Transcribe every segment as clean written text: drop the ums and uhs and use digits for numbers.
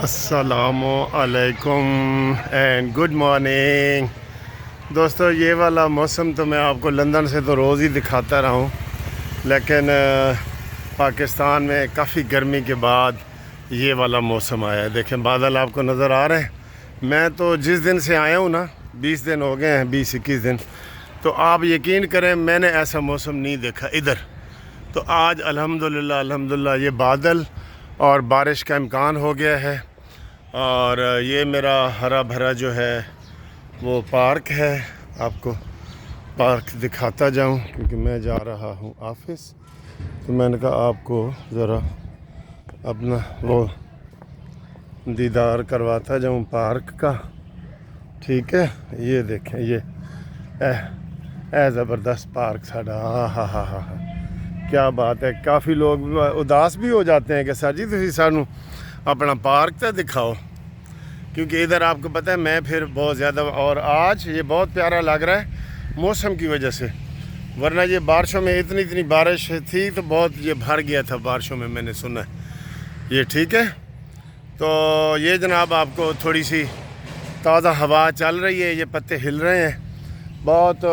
السلام علیکم and good morning دوستو. یہ والا موسم تو میں آپ کو لندن سے تو روز ہی دکھاتا رہا ہوں، لیکن پاکستان میں کافی گرمی کے بعد یہ والا موسم آیا ہے. دیکھیں بادل آپ کو نظر آ رہے ہیں. میں تو جس دن سے آیا ہوں نا 20 دن ہو گئے ہیں، 20-21 دن، تو آپ یقین کریں میں نے ایسا موسم نہیں دیکھا ادھر. تو آج الحمدللہ یہ بادل اور بارش کا امکان ہو گیا ہے. اور یہ میرا ہرا بھرا جو ہے وہ پارک ہے. آپ کو پارک دکھاتا جاؤں کیونکہ میں جا رہا ہوں آفس، تو میں نے کہا آپ کو ذرا اپنا وہ دیدار کرواتا جاؤں پارک کا. ٹھیک ہے، یہ دیکھیں، یہ اے زبردست پارک ساڈا. ہاں کیا بات ہے. کافی لوگ اداس بھی ہو جاتے ہیں کہ سر جی تسی سانوں اپنا پارک تے دکھاؤ، کیونکہ ادھر آپ کو پتہ ہے میں پھر بہت زیادہ، اور آج یہ بہت پیارا لگ رہا ہے موسم کی وجہ سے، ورنہ یہ بارشوں میں اتنی بارش تھی تو بہت یہ بھر گیا تھا بارشوں میں نے سنا ہے. یہ ٹھیک ہے. تو یہ جناب آپ کو تھوڑی سی تازہ ہوا چل رہی ہے، یہ پتے ہل رہے ہیں. بہت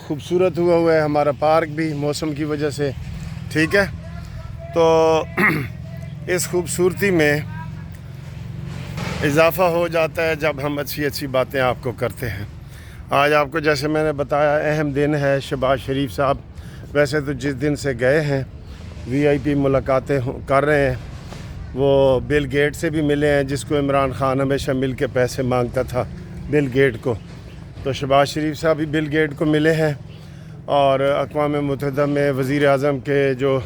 خوبصورت ہوا ہے ہمارا پارک بھی موسم کی وجہ سے. ٹھیک ہے. تو اس خوبصورتی میں اضافہ ہو جاتا ہے جب ہم اچھی باتیں آپ کو کرتے ہیں. آج آپ کو جیسے میں نے بتایا اہم دن ہے. شہباز شریف صاحب ویسے تو جس دن سے گئے ہیں VIP ملاقاتیں کر رہے ہیں. وہ بل گیٹ سے بھی ملے ہیں، جس کو عمران خان ہمیشہ مل کے پیسے مانگتا تھا، بل گیٹ کو. تو شہباز شریف صاحب بھی بل گیٹ کو ملے ہیں. اور اقوام متحدہ میں وزیر اعظم کے جو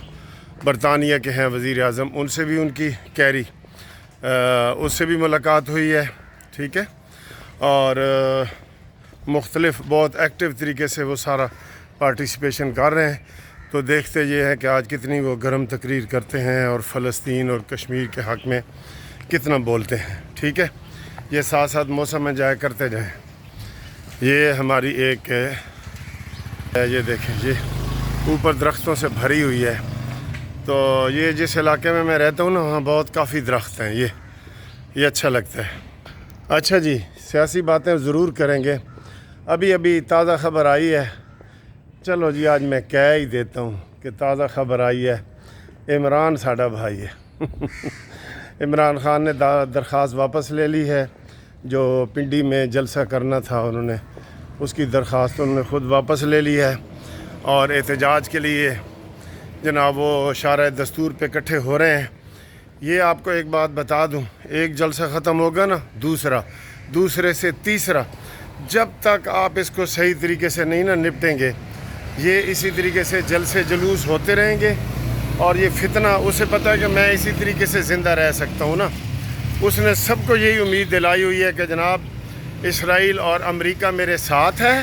برطانیہ کے ہیں وزیر اعظم، ان سے بھی ان کی کیری اس سے بھی ملاقات ہوئی ہے. ٹھیک ہے. اور مختلف بہت ایکٹیو طریقے سے وہ سارا پارٹیسپیشن کر رہے ہیں. تو دیکھتے یہ ہے کہ آج کتنی وہ گرم تقریر کرتے ہیں اور فلسطین اور کشمیر کے حق میں کتنا بولتے ہیں. ٹھیک ہے. یہ ساتھ موسم میں جایا کرتے جائیں. یہ ہماری ایک یہ دیکھیں، یہ اوپر درختوں سے بھری ہوئی ہے. تو یہ جس علاقے میں رہتا ہوں نا وہاں بہت کافی درخت ہیں. یہ اچھا لگتا ہے. اچھا جی، سیاسی باتیں ضرور کریں گے. ابھی تازہ خبر آئی ہے. چلو جی آج میں کہہ ہی دیتا ہوں کہ تازہ خبر آئی ہے. عمران ساڈا بھائی ہے. عمران خان نے درخواست واپس لے لی ہے. جو پنڈی میں جلسہ کرنا تھا انہوں نے اس کی درخواست انہوں نے خود واپس لے لی ہے. اور احتجاج کے لیے جناب وہ شارع دستور پہ اکٹھے ہو رہے ہیں. یہ آپ کو ایک بات بتا دوں، ایک جلسہ ختم ہوگا نا دوسرے سے تیسرا، جب تک آپ اس کو صحیح طریقے سے نہیں نپٹیں گے یہ اسی طریقے سے جلسے جلوس ہوتے رہیں گے. اور یہ فتنہ، اسے پتہ ہے کہ میں اسی طریقے سے زندہ رہ سکتا ہوں نا. اس نے سب کو یہی امید دلائی ہوئی ہے کہ جناب اسرائیل اور امریکہ میرے ساتھ ہے،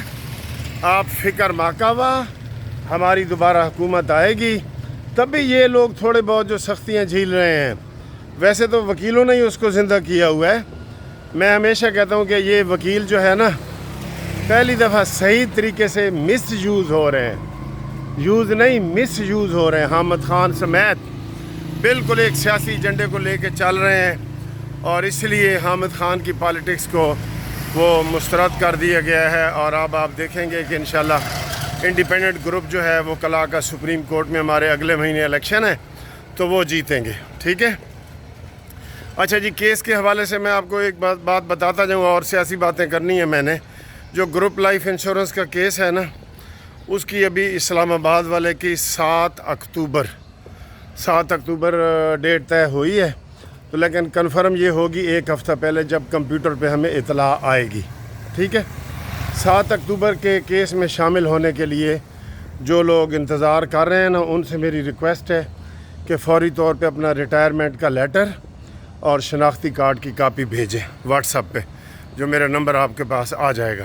آپ فکر ماکاوا، ہماری دوبارہ حکومت آئے گی. تب بھی یہ لوگ تھوڑے بہت جو سختیاں جھیل رہے ہیں. ویسے تو وکیلوں نے ہی اس کو زندہ کیا ہوا ہے. میں ہمیشہ کہتا ہوں کہ یہ وکیل جو ہے نا پہلی دفعہ صحیح طریقے سے مس یوز ہو رہے ہیں، یوز نہیں مس یوز ہو رہے ہیں. حامد خان سمیت بالکل ایک سیاسی ایجنڈے کو لے کے چل رہے ہیں، اور اس لیے حامد خان کی پالیٹکس کو وہ مسترد کر دیا گیا ہے. اور اب آپ دیکھیں گے کہ انشاءاللہ انڈیپینڈنٹ گروپ جو ہے وہ کل کا سپریم کورٹ میں ہمارے اگلے مہینے الیکشن ہے تو وہ جیتیں گے. ٹھیک ہے. اچھا جی، کیس کے حوالے سے میں آپ کو ایک بات بتاتا جاؤں، اور سیاسی باتیں کرنی ہیں میں نے. جو گروپ لائف انشورنس کا کیس ہے نا، اس کی ابھی اسلام آباد والے کی 7 اکتوبر ڈیٹ طے ہوئی ہے. تو لیکن کنفرم یہ ہوگی 1 ہفتہ پہلے جب کمپیوٹر پہ ہمیں اطلاع آئے گی. ٹھیک ہے. 7 اکتوبر کے کیس میں شامل ہونے کے لیے جو لوگ انتظار کر رہے ہیں نا، ان سے میری ریکویسٹ ہے کہ فوری طور پہ اپنا ریٹائرمنٹ کا لیٹر اور شناختی کارڈ کی کاپی بھیجیں واٹس ایپ پہ، جو میرا نمبر آپ کے پاس آ جائے گا.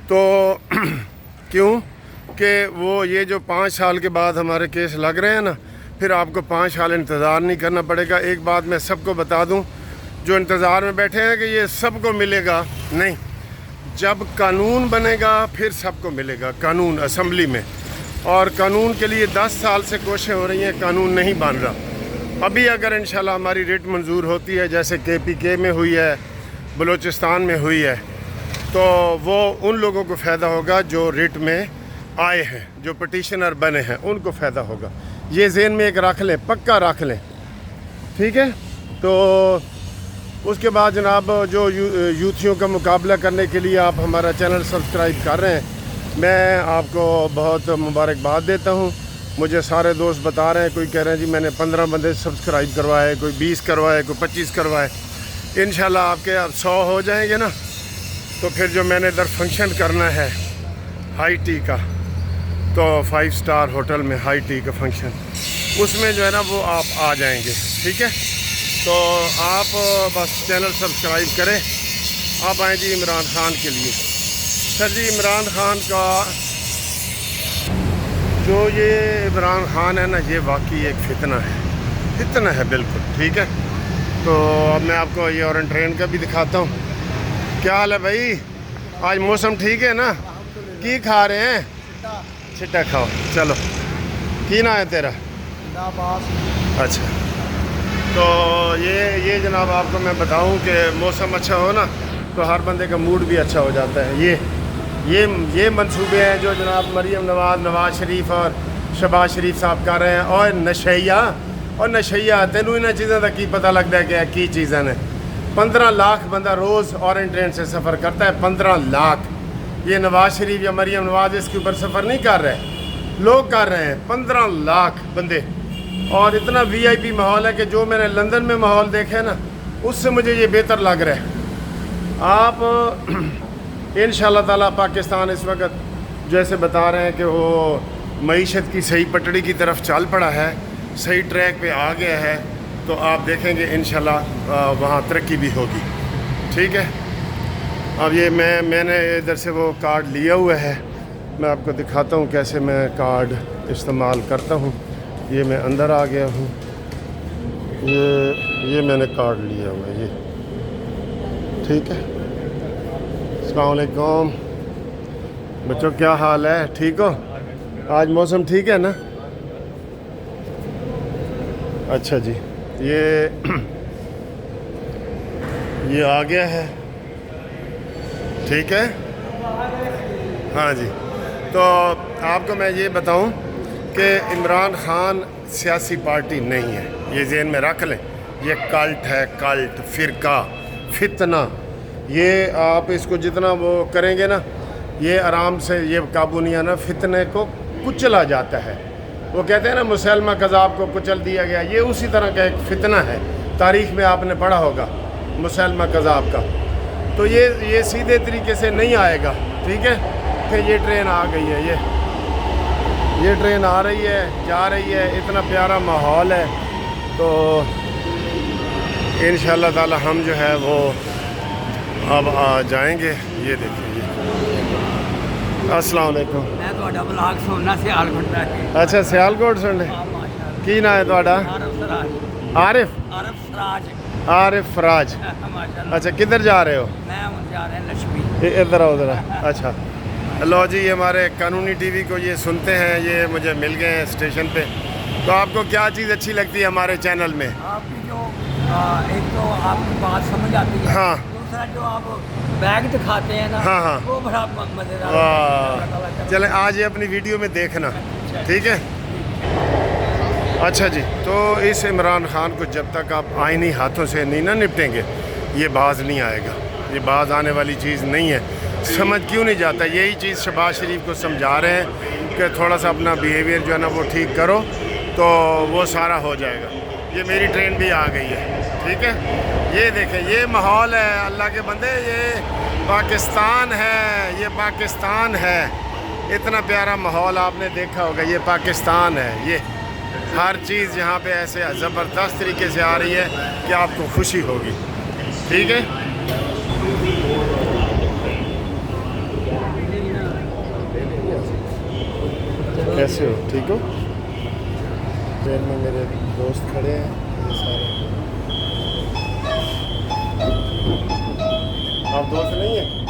تو کیوں کہ وہ یہ جو 5 سال کے بعد ہمارے کیس لگ رہے ہیں نا، پھر آپ کو 5 سال انتظار نہیں کرنا پڑے گا. ایک بات میں سب کو بتا دوں، جو انتظار میں بیٹھے ہیں کہ یہ سب کو ملے گا، نہیں. جب قانون بنے گا پھر سب کو ملے گا. قانون اسمبلی میں، اور قانون کے لیے 10 سال سے کوششیں ہو رہی ہیں، قانون نہیں بن رہا. ابھی اگر انشاءاللہ ہماری ریٹ منظور ہوتی ہے جیسے KPK میں ہوئی ہے, بلوچستان میں ہوئی ہے, تو وہ ان لوگوں کو فائدہ ہوگا جو ریٹ میں آئے ہیں, جو پٹیشنر بنے ہیں, ان کو فائدہ ہوگا. یہ ذہن میں ایک رکھ لیں, پکا رکھ لیں, ٹھیک ہے. تو اس کے بعد جناب جو یوتھیوں کا مقابلہ کرنے کے لیے آپ ہمارا چینل سبسکرائب کر رہے ہیں, میں آپ کو بہت مبارکباد دیتا ہوں. مجھے سارے دوست بتا رہے ہیں, کوئی کہہ رہے ہیں جی میں نے 15 بندے سبسکرائب کروائے, کوئی 20 کروائے, کوئی 25 کروائے. انشاءاللہ آپ کے اب 100 ہو جائیں گے نا, تو پھر جو میں نے ادھر فنکشن کرنا ہے ہائی ٹی کا, تو 5 اسٹار ہوٹل میں ہائی ٹی کا فنکشن, اس میں جو ہے نا وہ آپ آ جائیں گے, ٹھیک ہے. تو آپ بس چینل سبسکرائب کریں. آپ آئیں جی عمران خان کے لیے. سر جی عمران خان کا جو یہ عمران خان ہے نا, یہ واقعی ایک فتنہ ہے, فتنہ ہے بالکل, ٹھیک ہے. تو اب میں آپ کو یہ اورنٹ ٹرین کا بھی دکھاتا ہوں. کیا حال ہے بھائی, آج موسم ٹھیک ہے نا؟ کی کھا رہے ہیں؟ چھٹا کھاؤ. چلو, کی نا ہے تیرا؟ اچھا. تو یہ جناب آپ کو میں بتاؤں کہ موسم اچھا ہو نا تو ہر بندے کا موڈ بھی اچھا ہو جاتا ہے. یہ منصوبے ہیں جو جناب مریم نواز, نواز شریف اور شہباز شریف صاحب کر رہے ہیں. اور نشیہ تینوں انہیں چیزیں کا کی پتہ لگتا ہے کہ کی چیزیں نے. 15 لاکھ بندہ روز اورنج ٹرین سے سفر کرتا ہے, 15 لاکھ. یہ نواز شریف یا مریم نواز اس کے اوپر سفر نہیں کر رہے, لوگ کر رہے ہیں, 15 لاکھ بندے. اور اتنا VIP ماحول ہے کہ جو میں نے لندن میں ماحول دیکھا ہے نا, اس سے مجھے یہ بہتر لگ رہا ہے. آپ انشاءاللہ تعالیٰ پاکستان اس وقت جیسے بتا رہے ہیں کہ وہ معیشت کی صحیح پٹڑی کی طرف چل پڑا ہے, صحیح ٹریک پہ آ گیا ہے. تو آپ دیکھیں گے انشاءاللہ وہاں ترقی بھی ہوگی, ٹھیک ہے. اب یہ میں نے ادھر سے وہ کارڈ لیا ہوا ہے, میں آپ کو دکھاتا ہوں کیسے میں کارڈ استعمال کرتا ہوں. یہ میں اندر آ گیا ہوں, یہ میں نے کارڈ لیا ہوا ہے, یہ ٹھیک ہے. السلام علیکم بچوں, کیا حال ہے, ٹھیک ہو؟ آج موسم ٹھیک ہے نا؟ اچھا جی, یہ آ گیا ہے, ٹھیک ہے. ہاں جی. تو آپ کو میں یہ بتاؤں کہ عمران خان سیاسی پارٹی نہیں ہے, یہ ذہن میں رکھ لیں. یہ کلٹ ہے, کلٹ, فرقہ, فتنہ. یہ آپ اس کو جتنا وہ کریں گے نا, یہ آرام سے یہ قابو نہیں آنا. فتنے کو کچلا جاتا ہے. وہ کہتے ہیں نا مسلمہ کذاب کو کچل دیا گیا, یہ اسی طرح کا ایک فتنہ ہے. تاریخ میں آپ نے پڑھا ہوگا مسلمہ کذاب کا. تو یہ سیدھے طریقے سے نہیں آئے گا, ٹھیک ہے. کہ یہ ٹرین آ گئی ہے, یہ ٹرین آ رہی ہے, جا رہی ہے, اتنا پیارا ماحول ہے. تو انشاءاللہ تعالی ہم جو ہے وہ اب آ جائیں گے. یہ دیکھیں جی. السلام علیکم. میں تہاڈا بلاگ سننا سیالکوٹ دا. اچھا سیالکوٹ سننے. کی نام ہے تہاڈا؟ عارف فراج. اچھا کدھر جا رہے ہو؟ میں جا رہا لکشمی. ادھر آؤ ذرا. اچھا لو جی, یہ ہمارے قانونی ٹی وی کو یہ سنتے ہیں, یہ مجھے مل گئے ہیں اسٹیشن پہ. تو آپ کو کیا چیز اچھی لگتی ہے ہمارے چینل میں؟ آپ کی جو ایک تو آپ کی بات سمجھ آتی ہے, ہاں. دوسرا جو آپ بیگ دکھاتے ہیں نا, ہاں ہاں, وہ بڑا مزیدار. واہ. چلیں آج یہ اپنی ویڈیو میں دیکھنا, ٹھیک ہے. اچھا جی. تو اس عمران خان کو جب تک آپ آئینی ہاتھوں سے نہیں نہ نپٹیں گے, یہ باز نہیں آئے گا. یہ باز آنے والی چیز نہیں ہے. سمجھ کیوں نہیں جاتا؟ یہی چیز شہباز شریف کو سمجھا رہے ہیں کہ تھوڑا سا اپنا بیہیویئر جو ہے نا وہ ٹھیک کرو, تو وہ سارا ہو جائے گا. یہ میری ٹرین بھی آ گئی ہے, ٹھیک ہے. یہ دیکھیں, یہ ماحول ہے اللہ کے بندے, یہ پاکستان ہے, یہ پاکستان ہے. اتنا پیارا ماحول آپ نے دیکھا ہوگا, یہ پاکستان ہے. یہ ہر چیز یہاں پہ ایسے زبردست طریقے سے آ رہی ہے کہ آپ کو خوشی ہوگی, ٹھیک ہے. کیسے ہو, ٹھیک ہو؟ ٹرین میں میرے دوست کھڑے ہیں, یہ سارے. آپ دوست نہیں ہیں؟